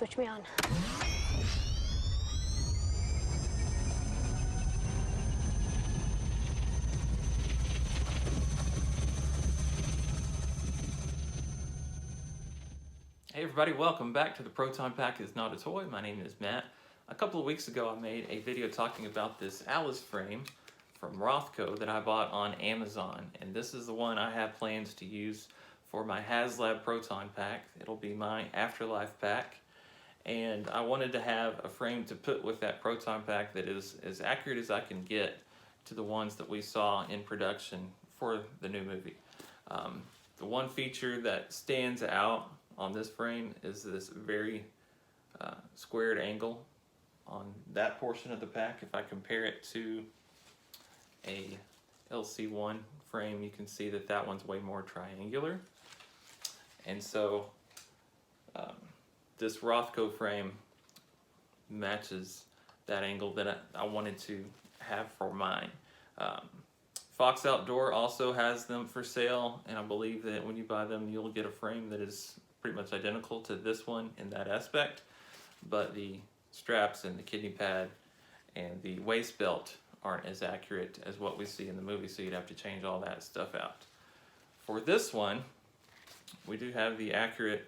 switch me on. Hey everybody, welcome back to The Proton Pack is Not a Toy. My name is Matt. A couple of weeks ago I made a video talking about this Alice frame from Rothco that I bought on Amazon, and this is the one I have plans to use for my HasLab Proton pack. It'll be my Afterlife pack, and I wanted to have a frame to put with that Proton pack that is as accurate as I can get to the ones that we saw in production for the new movie. The one feature that stands out on this frame is this very squared angle on that portion of the pack. If I compare it to a LC1 frame, you can see that that one's way more triangular. And so this Rothco frame matches that angle that I wanted to have for mine. Fox Outdoor also has them for sale, and I believe that when you buy them you'll get a frame that is pretty much identical to this one in that aspect, but the straps and the kidney pad and the waist belt aren't as accurate as what we see in the movie, so you'd have to change all that stuff out. For this one, we do have the accurate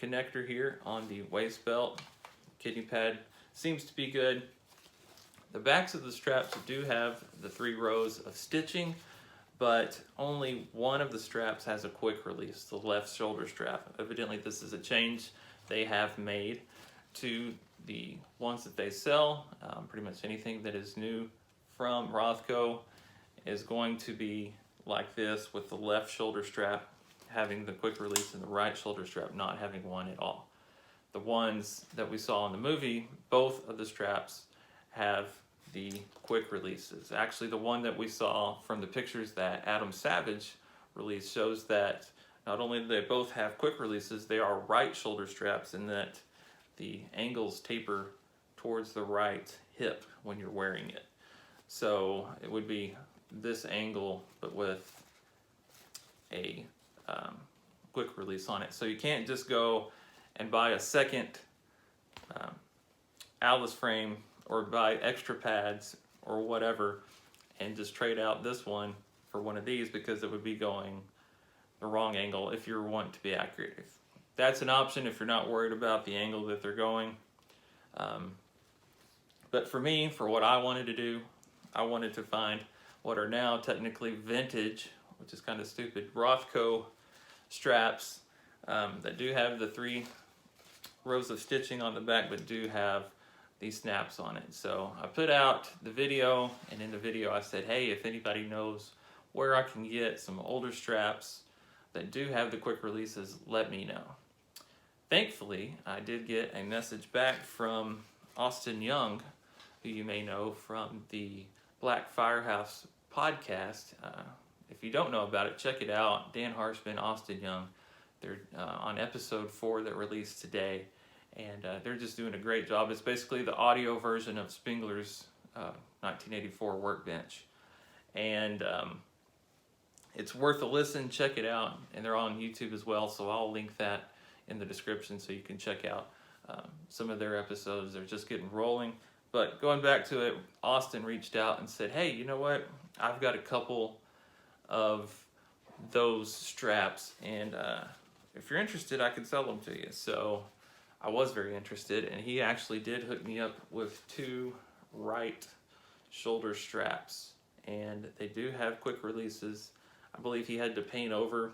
connector here on the waist belt. Kidney pad seems to be good. The backs of the straps do have the 3 rows of stitching, but only one of the straps has a quick release, the left shoulder strap. Evidently this is a change they have made to the ones that they sell. Pretty much anything that is new from Rothco is going to be like this, with the left shoulder strap having the quick release and the right shoulder strap not having one at all. The ones that we saw in the movie, both of the straps have the quick releases. Actually, the one that we saw from the pictures that Adam Savage released shows that not only do they both have quick releases, they are right shoulder straps, in that the angles taper towards the right hip when you're wearing it. So it would be this angle, but with a quick release on it. So you can't just go and buy a second Alice frame or buy extra pads or whatever and just trade out this one for one of these, because it would be going the wrong angle if you want to be accurate. If that's an option, if you're not worried about the angle that they're going. But for me, for what I wanted to do, I wanted to find what are now technically vintage, which is kind of stupid, Rothco straps that do have the 3 rows of stitching on the back, but do have these snaps on it. So I put out the video, and in the video I said, hey, if anybody knows where I can get some older straps that do have the quick releases, let me know. Thankfully, I did get a message back from Austin Young, who you may know from the Black Firehouse podcast. If you don't know about it, check it out. Dan Harshman, Austin Young. They're on episode 4 that released today. And they're just doing a great job. It's basically the audio version of Spengler's 1984 Workbench. And it's worth a listen. Check it out. And they're on YouTube as well, so I'll link that in the description so you can check out some of their episodes. They're just getting rolling. But going back to it, Austin reached out and said, hey, you know what? I've got a couple of those straps, and if you're interested, I can sell them to you. So I was very interested, and he actually did hook me up with 2 right shoulder straps, and they do have quick releases. I believe he had to paint over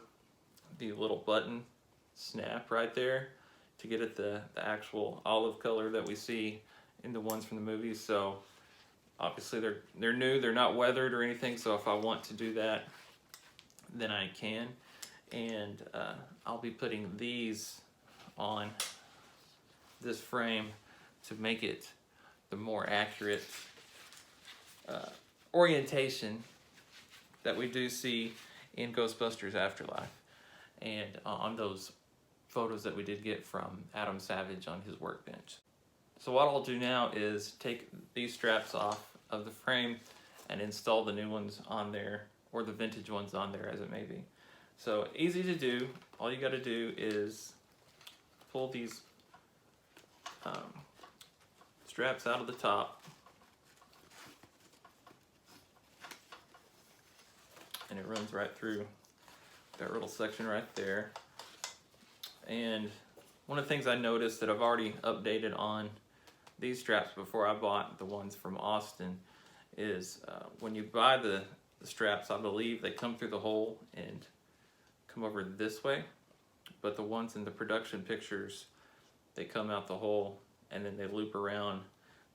the little button snap right there to get it the actual olive color that we see in the ones from the movies. So obviously they're new, they're not weathered or anything, so if I want to do that, then I can. And I'll be putting these on this frame to make it the more accurate orientation that we do see in Ghostbusters Afterlife, and on those photos that we did get from Adam Savage on his workbench. So what I'll do now is take these straps off of the frame and install the new ones on there, or the vintage ones on there, as it may be. So easy to do. All you got to do is pull these straps out of the top, and it runs right through that little section right there. And one of the things I noticed that I've already updated on these straps before I bought the ones from Austin is when you buy the straps, I believe they come through the hole and come over this way, but the ones in the production pictures, they come out the hole and then they loop around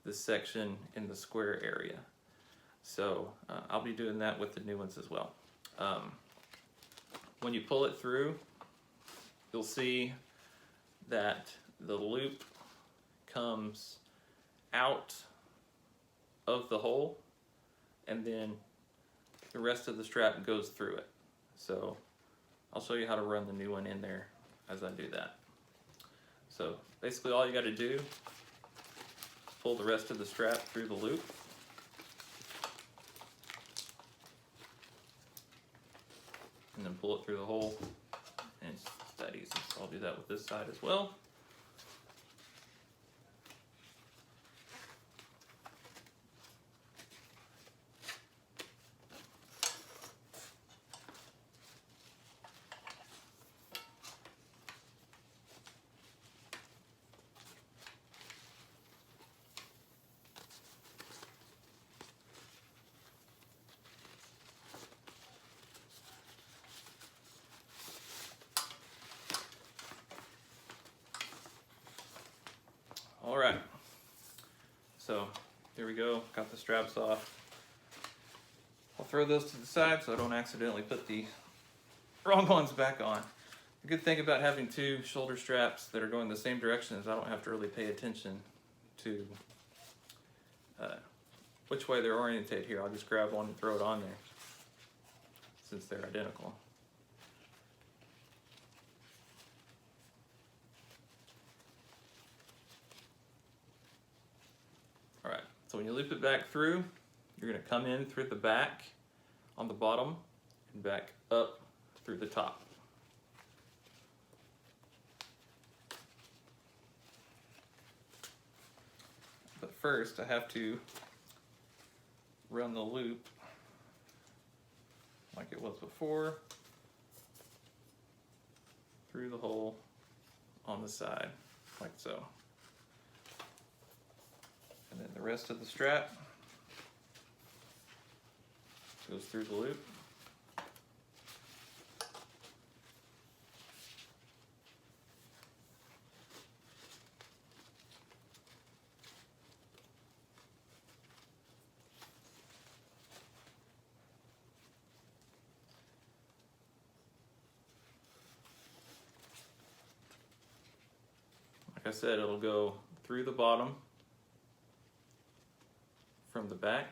this section in the square area. So I'll be doing that with the new ones as well. When you pull it through, you'll see that the loop comes out of the hole and then the rest of the strap goes through it. So I'll show you how to run the new one in there as I do that. So basically all you got to do is pull the rest of the strap through the loop. And then pull it through the hole, and it's that easy. So I'll do that with this side as well. All right, so here we go, got the straps off. I'll throw those to the side so I don't accidentally put the wrong ones back on. The good thing about having two shoulder straps that are going the same direction is I don't have to really pay attention to which way they're oriented here. I'll just grab one and throw it on there since they're identical. Alright, so when you loop it back through, you're going to come in through the back on the bottom and back up through the top. But first I have to run the loop like it was before through the hole on the side, like so. And then the rest of the strap goes through the loop. Like I said, it'll go through the bottom from the back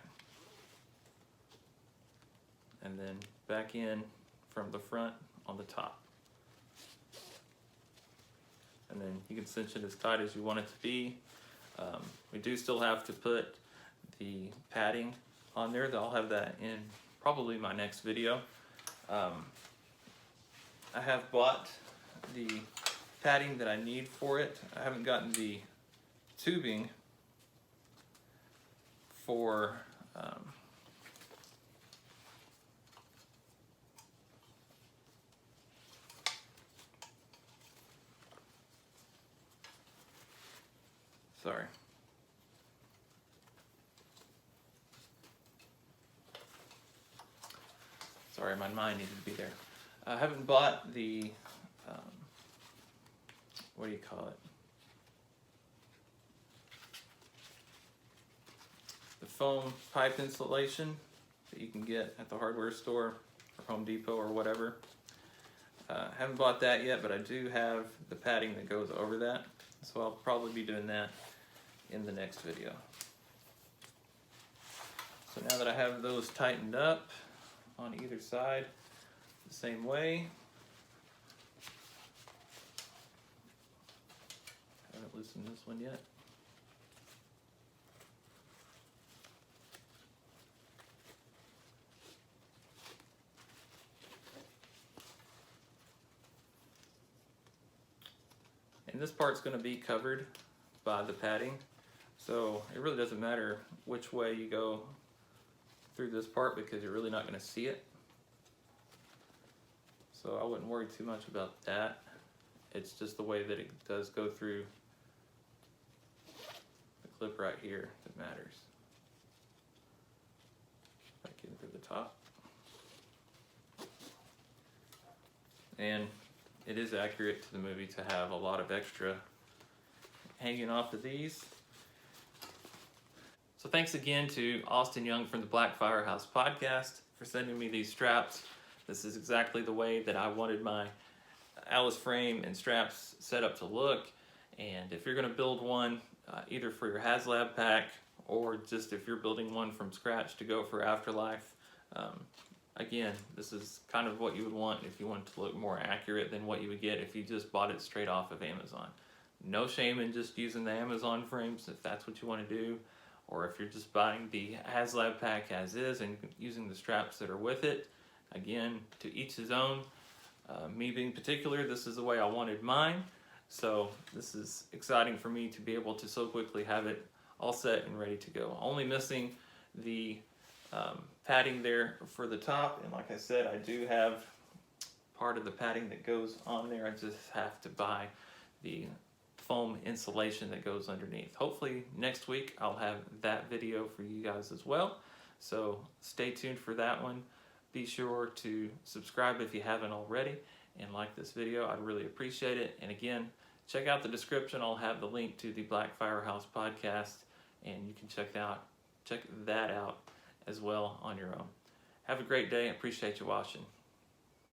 and then back in from the front on the top. And then you can cinch it as tight as you want it to be. We do still have to put the padding on there. I'll have that in probably my next video. I have bought the padding that I need for it. I haven't gotten the tubing for sorry, my mind needed to be there. I haven't bought the what do you call it? The foam pipe insulation that you can get at the hardware store or Home Depot or whatever. Haven't bought that yet, but I do have the padding that goes over that. So I'll probably be doing that in the next video. So now that I have those tightened up on either side the same way, haven't loosened this one yet. And this part's going to be covered by the padding. So it really doesn't matter which way you go through this part because you're really not going to see it. So I wouldn't worry too much about that. It's just the way that it does go through the clip right here that matters. Back in through the top. And it is accurate to the movie to have a lot of extra hanging off of these. So thanks again to Austin Young from the Black Firehouse podcast for sending me these straps. This is exactly the way that I wanted my Alice frame and straps set up to look. And if you're going to build one, either for your HasLab pack or just if you're building one from scratch to go for Afterlife, again, this is kind of what you would want if you want it to look more accurate than what you would get if you just bought it straight off of Amazon. No shame in just using the Amazon frames if that's what you want to do, or if you're just buying the HasLab pack as is and using the straps that are with it. Again, to each his own. Me being particular, this is the way I wanted mine. So this is exciting for me to be able to so quickly have it all set and ready to go. Only missing the padding there for the top, and like I said, I do have part of the padding that goes on there. I just have to buy the foam insulation that goes underneath. Hopefully next week I'll have that video for you guys as well, so stay tuned for that one. Be sure to subscribe if you haven't already and like this video. I'd really appreciate it. And again, check out the description. I'll have the link to the Black Firehouse podcast, and you can check that out as well on your own. Have a great day. I appreciate you watching.